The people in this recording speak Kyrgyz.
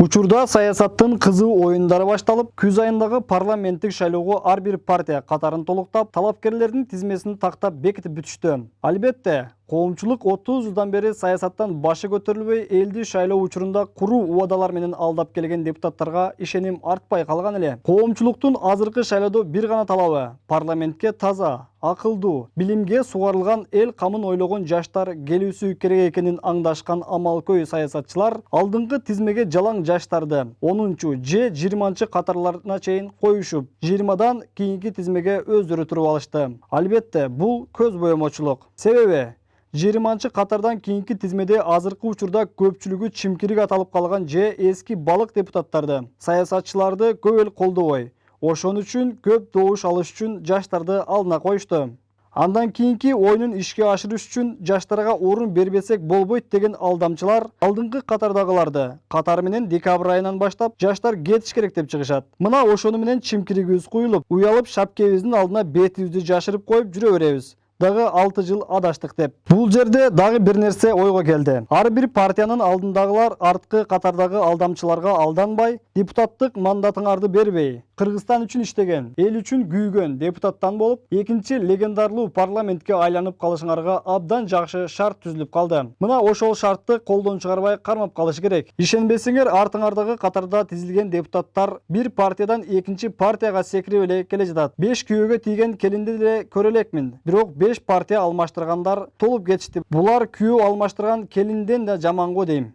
Учурда саясаттын кызуу оюндары башталып, күз айындагы парламенттик шайлоого ар бир партия катарын толуктап, талапкерлердин тизмесин тактап бекитип бүтүштү. Албетте, коомчулук 30 жылдан бери саясаттан башы көтөрүлбөй, элди шайлоо учурунда куруу убадалар менен алдап келген депутаттарга ишеним артпай калган эле. Коомчулуктун азыркы шайлоодо бир гана талабы — парламентке таза, акылдуу, билимге сугарылган, эл камын ойлогон жаштар келүүсү керек экенин аңдашкан амалкөй саясатчылар алдыңкы тизмеге жалаң жаштарды 10-чу же 20-чы катарларына чейин коюшуп, 20дан кийинки тизмеге өздөрү туруп алышты. Албетте, бул көз боемочулук. Себеби 20-чы катардан кийинки тизмеде азыркы учурда көпчүлүгү чимкирик аталып калган же эски балык депутаттарды, саясатчыларды көп эл колдобой, ошон үчүн көп добуш алыш үчүн жаштарды алдына коюшту. Андан кийинки оюнун ишке ашырыш үчүн жаштарга орун бербесек болбойт деген алдамчылар алдыңкы катардагыларды катары менен декабрь айынан баштап жаштар кетиш керек деп чыгышат. Мына ошону менен чимкиригибиз куюлуп, уялып шапкебиздин алдына бетибизди жашырып коюп жүрө беребиз. Дагы 6 жыл адаштык деп. Бул жерде дагы бир нерсе ойго келди. Ар бир партиянын алдындагылар арткы катардагы алдамчыларга алданбай, депутаттык мандатыңарды бербей, Кыргызстан үчүн иштеген, эл үчүн күйгөн депутаттан болуп, экинчи легендарлуу парламентке айланып калышыңарга абдан жакшы шарт түзүлүп калды. Мына ошол шартты колдон чыгарбай кармап калыш керек. Ишенбесеңер, артыңардагы катарда тизилген депутаттар бир партиядан экинчи партияга секирип эле келе жатат. 5 күйөөгө тийген келинди деле көрө элекмин. Бирок 5 партия алмаштыргандар толуп кетишти. Булар күйөө алмаштырган келинден да жаман го дейм.